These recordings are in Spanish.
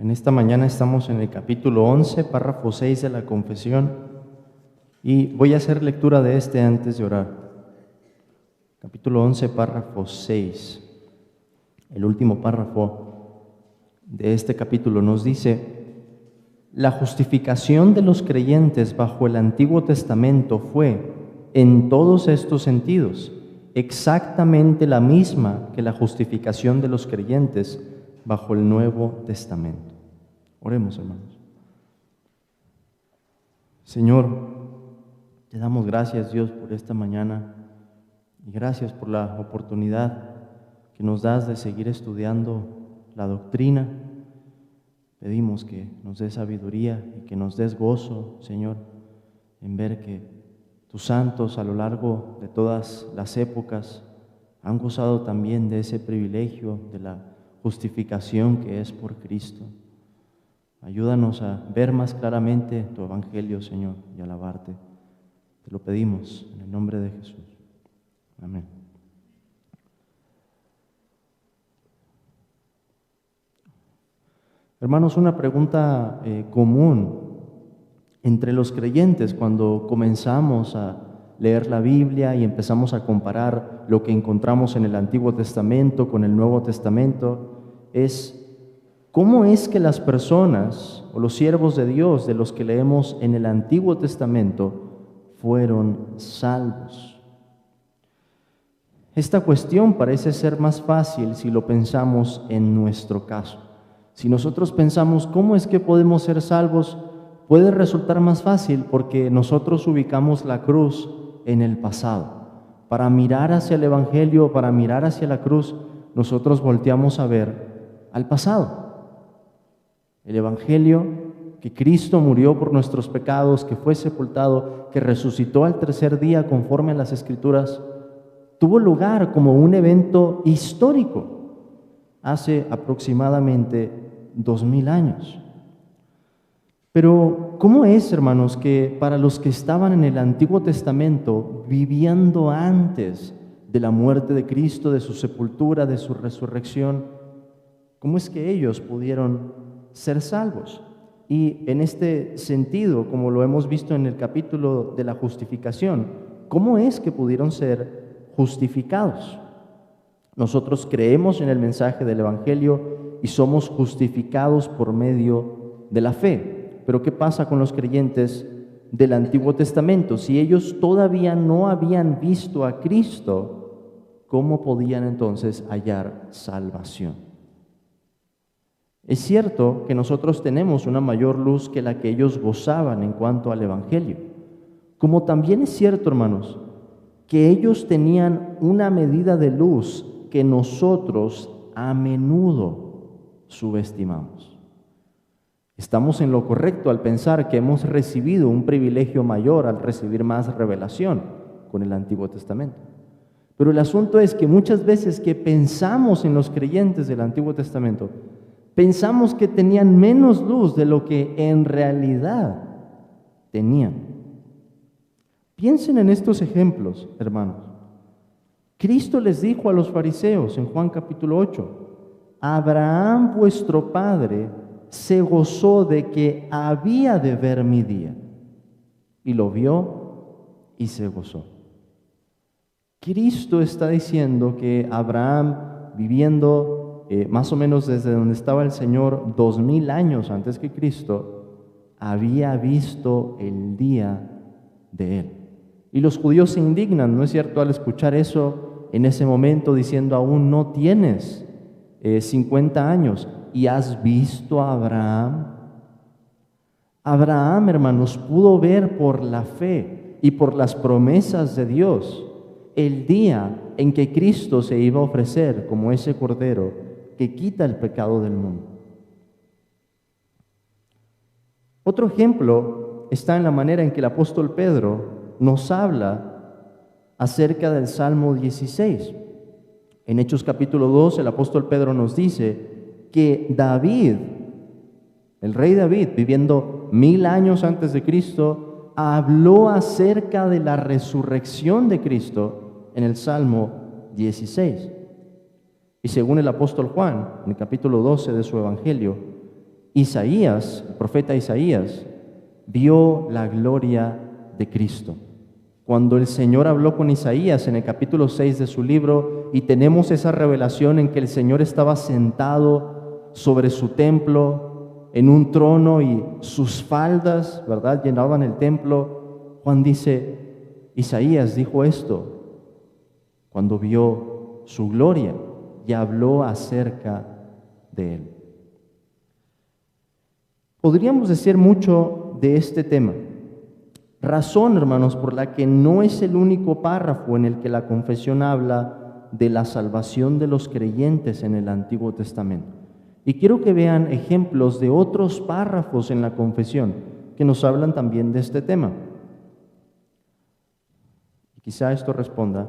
En esta mañana estamos en el capítulo 11, párrafo 6 de la confesión, y voy a hacer lectura de este antes de orar. Capítulo 11, párrafo 6. El último párrafo de este capítulo nos dice: la justificación de los creyentes bajo el Antiguo Testamento fue, en todos estos sentidos, exactamente la misma que la justificación de los creyentes bajo el Nuevo Testamento. Oremos, hermanos. Señor, te damos gracias, Dios, por esta mañana, y gracias por la oportunidad que nos das de seguir estudiando la doctrina. Pedimos que nos des sabiduría y que nos des gozo, Señor, en ver que tus santos a lo largo de todas las épocas han gozado también de ese privilegio de la justificación que es por Cristo. Ayúdanos a ver más claramente tu evangelio, Señor, y alabarte. Te lo pedimos en el nombre de Jesús. Amén. Hermanos, una pregunta común entre los creyentes cuando comenzamos a leer la Biblia y empezamos a comparar lo que encontramos en el Antiguo Testamento con el Nuevo Testamento es: ¿cómo es que las personas o los siervos de Dios de los que leemos en el Antiguo Testamento fueron salvos? Esta cuestión parece ser más fácil si lo pensamos en nuestro caso. Si nosotros pensamos cómo es que podemos ser salvos, puede resultar más fácil porque nosotros ubicamos la cruz en el pasado. Para mirar hacia el Evangelio, para mirar hacia la cruz, nosotros volteamos a ver al pasado. El Evangelio, que Cristo murió por nuestros pecados, que fue sepultado, que resucitó al tercer día conforme a las Escrituras, tuvo lugar como un evento histórico hace aproximadamente 2000 años. Pero, ¿cómo es, hermanos, que para los que estaban en el Antiguo Testamento, viviendo antes de la muerte de Cristo, de su sepultura, de su resurrección, cómo es que ellos pudieron ser salvos? Y en este sentido, como lo hemos visto en el capítulo de la justificación, ¿cómo es que pudieron ser justificados? Nosotros creemos en el mensaje del Evangelio y somos justificados por medio de la fe. Pero ¿qué pasa con los creyentes del Antiguo Testamento? Si ellos todavía no habían visto a Cristo, ¿cómo podían entonces hallar salvación? Es cierto que nosotros tenemos una mayor luz que la que ellos gozaban en cuanto al Evangelio. Como también es cierto, hermanos, que ellos tenían una medida de luz que nosotros a menudo subestimamos. Estamos en lo correcto al pensar que hemos recibido un privilegio mayor al recibir más revelación con el Antiguo Testamento. Pero el asunto es que muchas veces que pensamos en los creyentes del Antiguo Testamento, pensamos que tenían menos luz de lo que en realidad tenían. Piensen en estos ejemplos, hermanos. Cristo les dijo a los fariseos en Juan capítulo 8, Abraham vuestro padre se gozó de que había de ver mi día, y lo vio y se gozó. Cristo está diciendo que Abraham, viviendo más o menos desde donde estaba el Señor 2000 años antes que Cristo, había visto el día de él. Y los judíos se indignan, ¿no es cierto?, al escuchar eso en ese momento, diciendo: aún no tienes 50 años y has visto a Abraham. Abraham, hermanos, pudo ver por la fe y por las promesas de Dios el día en que Cristo se iba a ofrecer como ese cordero que quita el pecado del mundo. Otro ejemplo está en la manera en que el apóstol Pedro nos habla acerca del Salmo 16. En Hechos capítulo 2, el apóstol Pedro nos dice que David, el rey David, viviendo 1000 años antes de Cristo, habló acerca de la resurrección de Cristo en el Salmo 16. Y según el apóstol Juan, en el capítulo 12 de su Evangelio, Isaías, el profeta Isaías, vio la gloria de Cristo. Cuando el Señor habló con Isaías en el capítulo 6 de su libro, y tenemos esa revelación en que el Señor estaba sentado sobre su templo, en un trono, y sus faldas, ¿verdad?, llenaban el templo. Juan dice, Isaías dijo esto cuando vio su gloria y habló acerca de él. Podríamos decir mucho de este tema. Razón, hermanos, por la que no es el único párrafo en el que la confesión habla de la salvación de los creyentes en el Antiguo Testamento. Y quiero que vean ejemplos de otros párrafos en la confesión que nos hablan también de este tema. Y quizá esto responda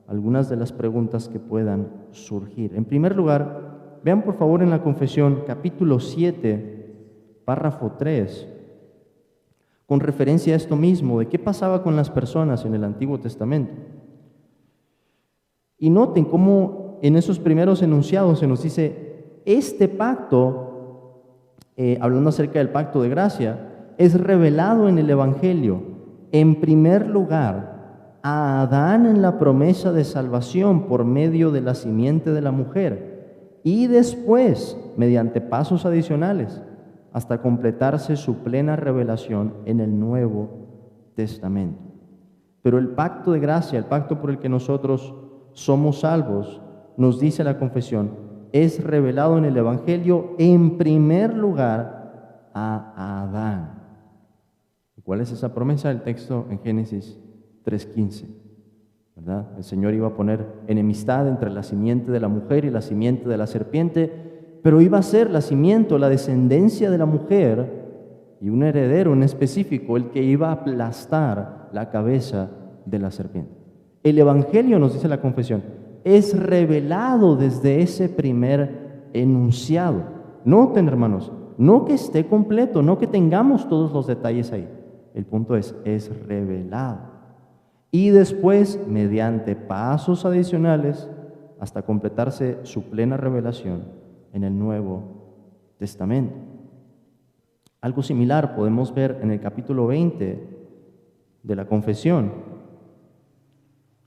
a algunas de las preguntas que puedan surgir. En primer lugar, vean por favor en la confesión, capítulo 7, párrafo 3, con referencia a esto mismo, de qué pasaba con las personas en el Antiguo Testamento. Y noten cómo en esos primeros enunciados se nos dice, este pacto, hablando acerca del pacto de gracia, es revelado en el Evangelio, en primer lugar, a Adán en la promesa de salvación por medio de la simiente de la mujer, y después, mediante pasos adicionales, hasta completarse su plena revelación en el Nuevo Testamento. Pero el pacto de gracia, el pacto por el que nosotros somos salvos, nos dice la confesión, es revelado en el Evangelio en primer lugar a Adán. ¿Cuál es esa promesa? El texto en Génesis 3:15, ¿verdad? El Señor iba a poner enemistad entre la simiente de la mujer y la simiente de la serpiente, pero iba a ser la simiente, la descendencia de la mujer y un heredero en específico, el que iba a aplastar la cabeza de la serpiente. El Evangelio, nos dice la confesión, es revelado desde ese primer enunciado. Noten, hermanos, no que esté completo, no que tengamos todos los detalles ahí. El punto es revelado. Y después, mediante pasos adicionales, hasta completarse su plena revelación en el Nuevo Testamento. Algo similar podemos ver en el capítulo 20 de la confesión.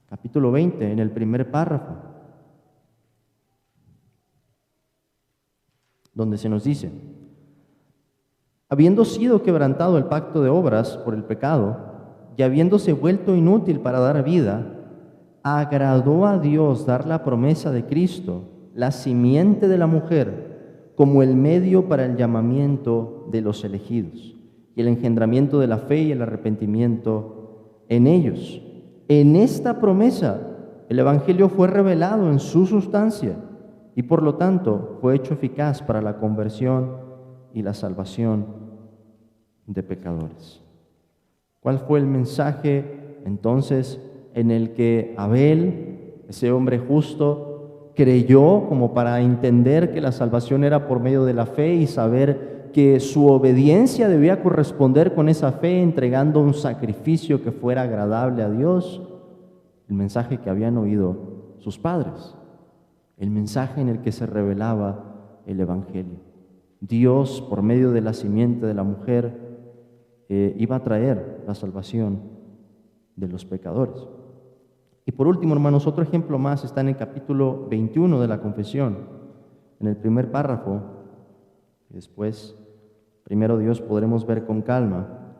Capítulo 20, en el primer párrafo, donde se nos dice, habiendo sido quebrantado el pacto de obras por el pecado, y habiéndose vuelto inútil para dar vida, agradó a Dios dar la promesa de Cristo, la simiente de la mujer, como el medio para el llamamiento de los elegidos y el engendramiento de la fe y el arrepentimiento en ellos. En esta promesa, el Evangelio fue revelado en su sustancia y por lo tanto fue hecho eficaz para la conversión y la salvación de pecadores. ¿Cuál fue el mensaje entonces en el que Abel, ese hombre justo, creyó como para entender que la salvación era por medio de la fe y saber que su obediencia debía corresponder con esa fe, entregando un sacrificio que fuera agradable a Dios? El mensaje que habían oído sus padres, el mensaje en el que se revelaba el Evangelio. Dios, por medio de la simiente de la mujer, iba a traer la salvación de los pecadores. Y por último, hermanos, otro ejemplo más está en el capítulo 21 de la confesión, en el primer párrafo, y después, primero Dios, podremos ver con calma.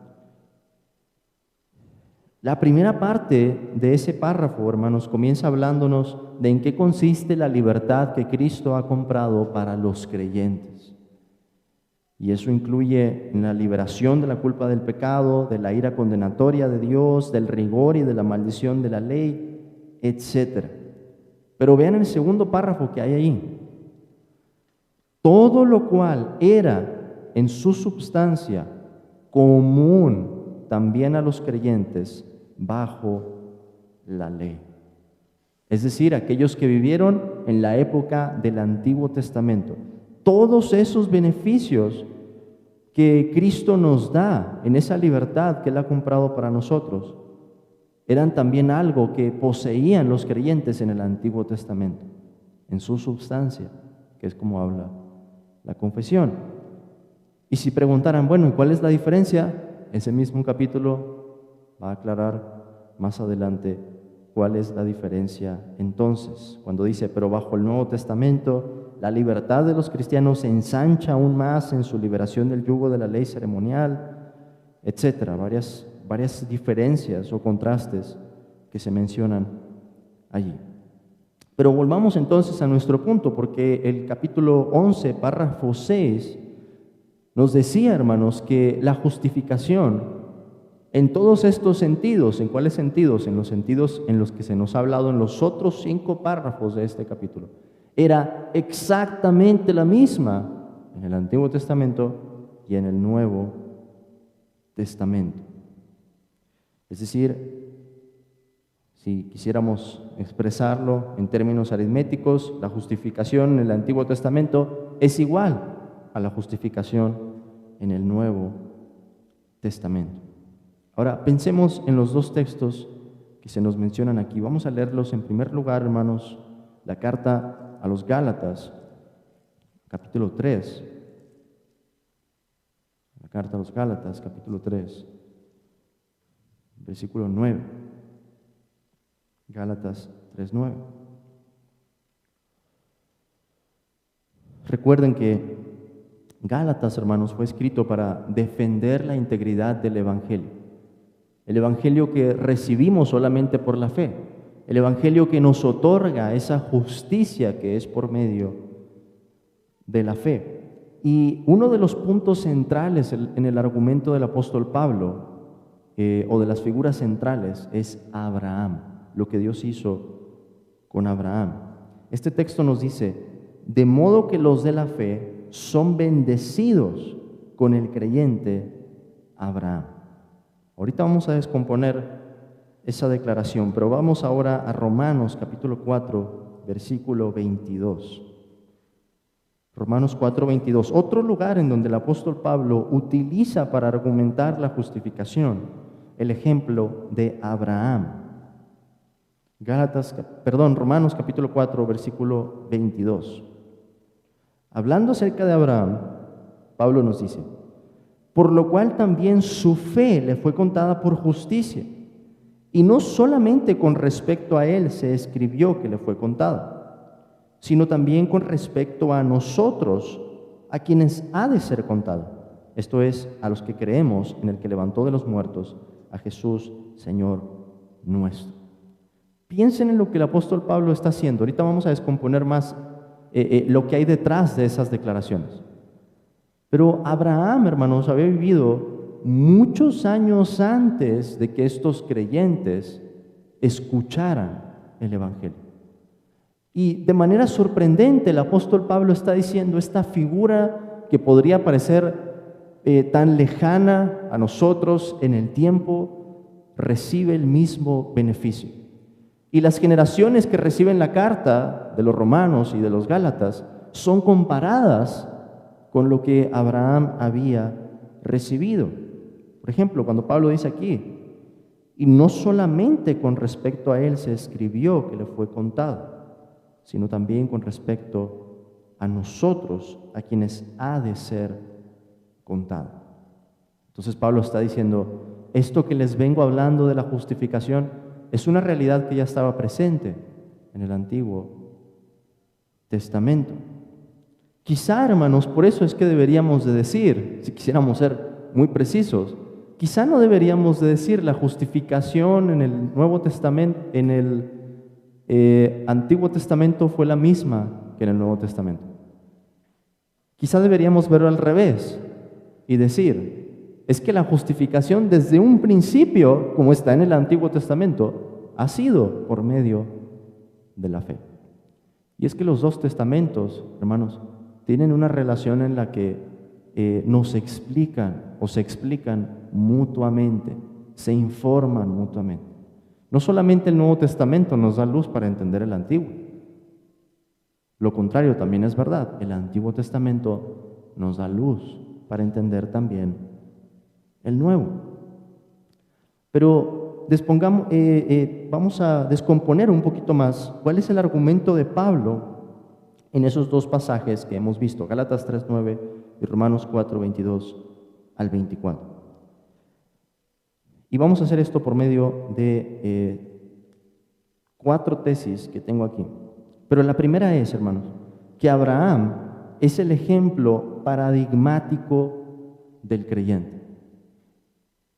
La primera parte de ese párrafo, hermanos, comienza hablándonos de en qué consiste la libertad que Cristo ha comprado para los creyentes. Y eso incluye la liberación de la culpa del pecado, de la ira condenatoria de Dios, del rigor y de la maldición de la ley, etc. Pero vean el segundo párrafo que hay ahí. Todo lo cual era en su substancia común también a los creyentes bajo la ley. Es decir, aquellos que vivieron en la época del Antiguo Testamento. Todos esos beneficios que Cristo nos da en esa libertad que Él ha comprado para nosotros, eran también algo que poseían los creyentes en el Antiguo Testamento, en su substancia, que es como habla la confesión. Y si preguntaran, bueno, ¿y cuál es la diferencia? Ese mismo capítulo va a aclarar más adelante cuál es la diferencia entonces. Cuando dice, pero bajo el Nuevo Testamento, la libertad de los cristianos se ensancha aún más en su liberación del yugo de la ley ceremonial, etcétera. Varias diferencias o contrastes que se mencionan allí. Pero volvamos entonces a nuestro punto, porque el capítulo 11, párrafo 6, nos decía, hermanos, que la justificación en todos estos sentidos, ¿en cuáles sentidos? En los sentidos en los que se nos ha hablado en los otros 5 párrafos de este capítulo, era exactamente la misma en el Antiguo Testamento y en el Nuevo Testamento. Es decir, si quisiéramos expresarlo en términos aritméticos, la justificación en el Antiguo Testamento es igual a la justificación en el Nuevo Testamento. Ahora, pensemos en los 2 textos que se nos mencionan aquí. Vamos a leerlos en primer lugar, hermanos, la carta a los Gálatas, capítulo 3. La carta a los Gálatas, capítulo 3, versículo 9. Gálatas 3:9. Recuerden que Gálatas, hermanos, fue escrito para defender la integridad del Evangelio. El Evangelio que recibimos solamente por la fe. El Evangelio que nos otorga esa justicia que es por medio de la fe. Y uno de los puntos centrales en el argumento del apóstol Pablo, o de las figuras centrales, es Abraham, lo que Dios hizo con Abraham. Este texto nos dice, de modo que los de la fe son bendecidos con el creyente Abraham. Ahorita vamos a descomponer esa declaración, pero vamos ahora a Romanos capítulo 4, versículo 22. Romanos 4:22, otro lugar en donde el apóstol Pablo utiliza para argumentar la justificación el ejemplo de Abraham. Romanos capítulo 4, versículo 22. Hablando acerca de Abraham, Pablo nos dice, por lo cual también su fe le fue contada por justicia, y no solamente con respecto a él se escribió que le fue contada, sino también con respecto a nosotros, a quienes ha de ser contada, esto es, a los que creemos en el que levantó de los muertos a Jesús, Señor nuestro. Piensen en lo que el apóstol Pablo está haciendo. Ahorita vamos a descomponer más lo que hay detrás de esas declaraciones. Pero Abraham, hermanos, había vivido muchos años antes de que estos creyentes escucharan el Evangelio. Y de manera sorprendente el apóstol Pablo está diciendo esta figura que podría parecer tan lejana a nosotros en el tiempo, recibe el mismo beneficio. Y las generaciones que reciben la carta de los romanos y de los gálatas son comparadas con lo que Abraham había recibido. Por ejemplo, cuando Pablo dice aquí, y no solamente con respecto a él se escribió que le fue contado, sino también con respecto a nosotros, a quienes ha de ser contado. Entonces Pablo está diciendo, esto que les vengo hablando de la justificación es una realidad que ya estaba presente en el Antiguo Testamento. Quizá, hermanos, por eso es que deberíamos de decir, si quisiéramos ser muy precisos, quizá no deberíamos de decir la justificación en el Nuevo Testamento, en el Antiguo Testamento fue la misma que en el Nuevo Testamento. Quizá deberíamos verlo al revés y decir, es que la justificación desde un principio, como está en el Antiguo Testamento, ha sido por medio de la fe. Y es que los 2 testamentos, hermanos, tienen una relación en la que nos explican o se explican mutuamente, se informan mutuamente. No solamente el Nuevo Testamento nos da luz para entender el Antiguo. Lo contrario también es verdad. El Antiguo Testamento nos da luz para entender también el Nuevo. Pero vamos a descomponer un poquito más cuál es el argumento de Pablo en esos 2 pasajes que hemos visto, Gálatas 3:9 y Romanos 4, 22 al 24. Y vamos a hacer esto por medio de 4 tesis que tengo aquí. Pero la primera es, hermanos, que Abraham es el ejemplo paradigmático del creyente.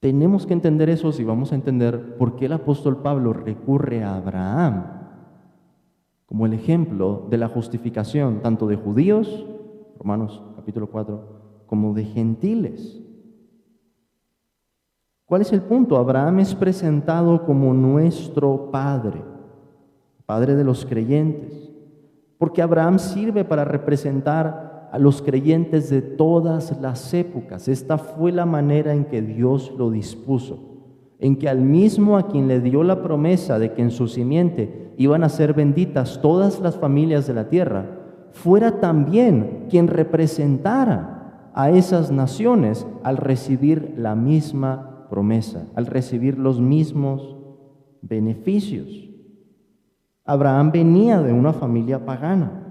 Tenemos que entender eso si vamos a entender por qué el apóstol Pablo recurre a Abraham como el ejemplo de la justificación tanto de judíos, Romanos capítulo 4, como de gentiles. ¿Cuál es el punto? Abraham es presentado como nuestro Padre, Padre de los creyentes, porque Abraham sirve para representar a los creyentes de todas las épocas. Esta fue la manera en que Dios lo dispuso, en que al mismo a quien le dio la promesa de que en su simiente iban a ser benditas todas las familias de la tierra, fuera también quien representara a esas naciones al recibir la misma promesa, al recibir los mismos beneficios. Abraham venía de una familia pagana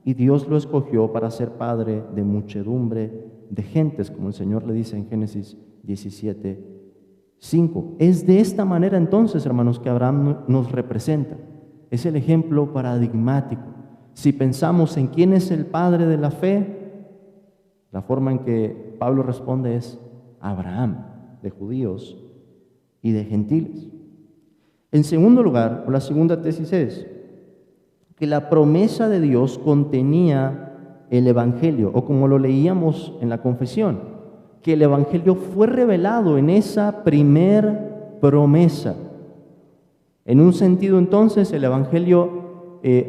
y Dios lo escogió para ser padre de muchedumbre de gentes, como el Señor le dice en Génesis 17:5. Es de esta manera entonces, hermanos, que Abraham nos representa. Es el ejemplo paradigmático. Si pensamos en quién es el padre de la fe, la forma en que Pablo responde es Abraham, de judíos y de gentiles. En segundo lugar, o la segunda tesis es que la promesa de Dios contenía el Evangelio, o como lo leíamos en la confesión, que el Evangelio fue revelado en esa primer promesa. En un sentido, entonces, el Evangelio,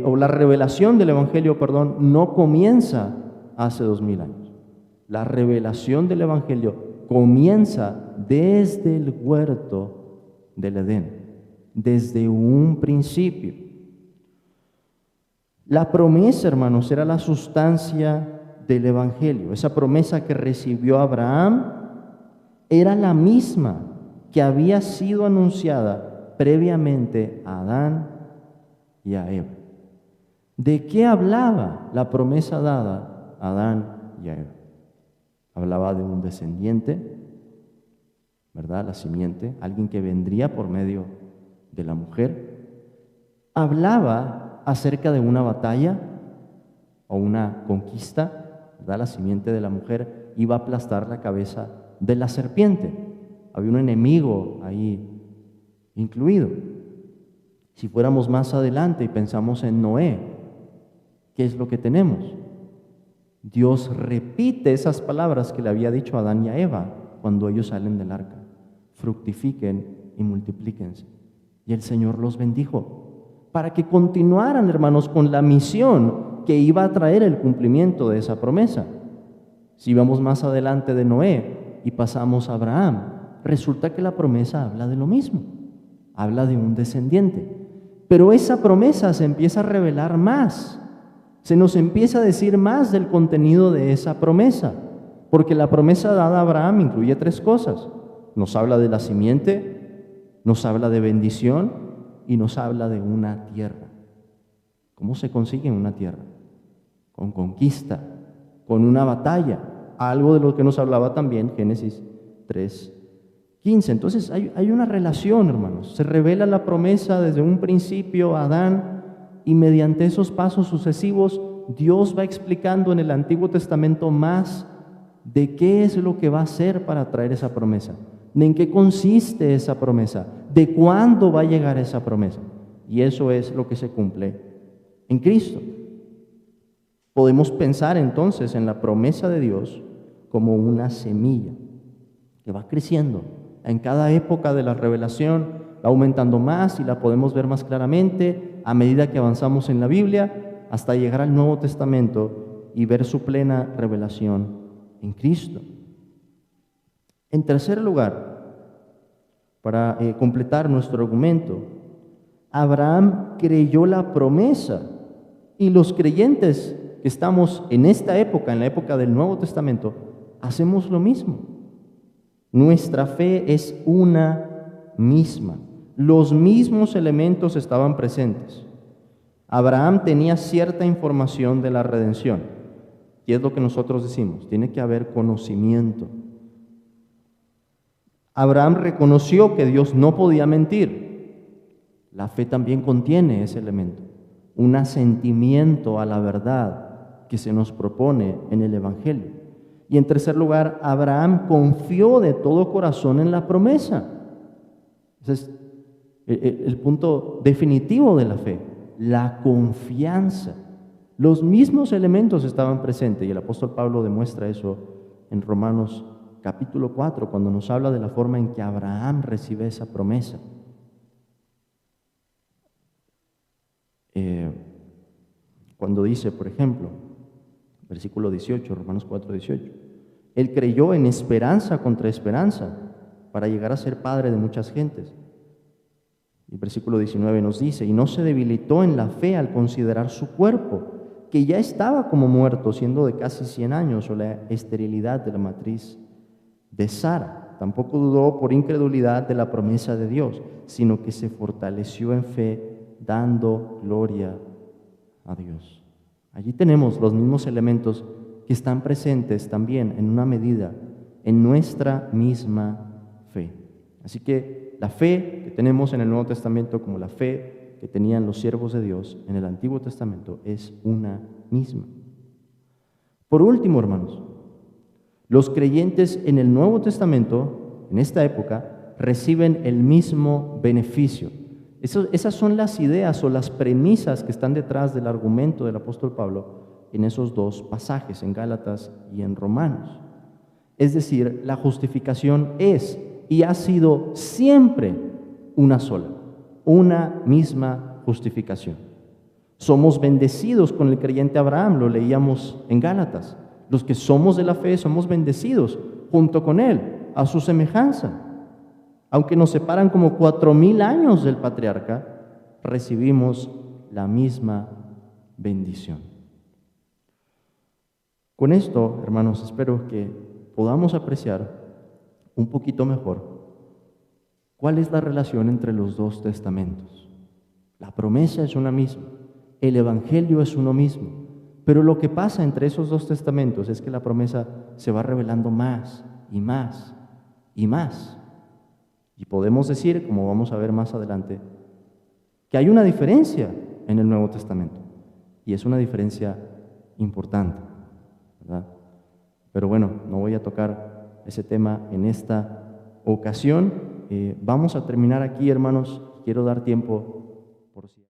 o la revelación del Evangelio, no comienza hace 2000 años. La revelación del Evangelio comienza desde el huerto del Edén, desde un principio. La promesa, hermanos, era la sustancia del Evangelio. Esa promesa que recibió Abraham era la misma que había sido anunciada previamente a Adán y a Eva. ¿De qué hablaba la promesa dada a Adán y a Eva? Hablaba de un descendiente, ¿verdad? La simiente, alguien que vendría por medio de la mujer. Hablaba acerca de una batalla o una conquista, ¿verdad? La simiente de la mujer iba a aplastar la cabeza de la serpiente. Había un enemigo ahí incluido. Si fuéramos más adelante y pensamos en Noé, ¿qué es lo que tenemos? Dios repite esas palabras que le había dicho a Adán y a Eva cuando ellos salen del arca: fructifiquen y multiplíquense. Y el Señor los bendijo para que continuaran, hermanos, con la misión que iba a traer el cumplimiento de esa promesa. Si vamos más adelante de Noé y pasamos a Abraham, resulta que la promesa habla de lo mismo, habla de un descendiente. Pero esa promesa se empieza a revelar más, se nos empieza a decir más del contenido de esa promesa, porque la promesa dada a Abraham incluye 3 cosas. Nos habla de la simiente, nos habla de bendición y nos habla de una tierra. ¿Cómo se consigue una tierra? Con conquista, con una batalla, algo de lo que nos hablaba también Génesis 3:15. Entonces hay una relación, hermanos. Se revela la promesa desde un principio a Adán, y mediante esos pasos sucesivos Dios va explicando en el Antiguo Testamento más de qué es lo que va a hacer para traer esa promesa, de en qué consiste esa promesa, de cuándo va a llegar esa promesa. Y eso es lo que se cumple en Cristo. Podemos pensar entonces en la promesa de Dios como una semilla que va creciendo en cada época de la revelación, va aumentando más y la podemos ver más claramente a medida que avanzamos en la Biblia hasta llegar al Nuevo Testamento y ver su plena revelación en Cristo. En tercer lugar, para completar nuestro argumento, Abraham creyó la promesa, y los creyentes que estamos en esta época, en la época del Nuevo Testamento, hacemos lo mismo. Nuestra fe es una misma. Los mismos elementos estaban presentes. Abraham tenía cierta información de la redención. Y es lo que nosotros decimos, tiene que haber conocimiento. Abraham reconoció que Dios no podía mentir. La fe también contiene ese elemento, un asentimiento a la verdad que se nos propone en el Evangelio. Y en tercer lugar, Abraham confió de todo corazón en la promesa. Ese es el punto definitivo de la fe, la confianza. Los mismos elementos estaban presentes y el apóstol Pablo demuestra eso en Romanos capítulo 4, cuando nos habla de la forma en que Abraham recibe esa promesa. Cuando dice, por ejemplo, versículo 18, Romanos 4, 18, él creyó en esperanza contra esperanza para llegar a ser padre de muchas gentes. El versículo 19 nos dice, y no se debilitó en la fe al considerar su cuerpo, que ya estaba como muerto, siendo de casi 100 años, o la esterilidad de la matriz de Sara. Tampoco dudó por incredulidad de la promesa de Dios, sino que se fortaleció en fe, dando gloria a Dios. Allí tenemos los mismos elementos que están presentes también en una medida en nuestra misma fe. Así que la fe que tenemos en el Nuevo Testamento, como la fe que tenían los siervos de Dios en el Antiguo Testamento, es una misma. Por último, hermanos, los creyentes en el Nuevo Testamento, en esta época, reciben el mismo beneficio. Esas son las ideas o las premisas que están detrás del argumento del apóstol Pablo en esos dos pasajes, en Gálatas y en Romanos. Es decir, la justificación es y ha sido siempre una sola, una misma justificación. Somos bendecidos con el creyente Abraham, lo leíamos en Gálatas. Los que somos de la fe somos bendecidos junto con él, a su semejanza. Aunque nos separan como 4000 años del patriarca, recibimos la misma bendición. Con esto, hermanos, espero que podamos apreciar un poquito mejor cuál es la relación entre los dos testamentos. La promesa es una misma, el evangelio es uno mismo, pero lo que pasa entre esos dos testamentos es que la promesa se va revelando más y más y más. Y podemos decir, como vamos a ver más adelante, que hay una diferencia en el Nuevo Testamento, y es una diferencia importante, ¿verdad? Pero bueno, no voy a tocar ese tema en esta ocasión. Vamos a terminar aquí, hermanos. Quiero dar tiempo por si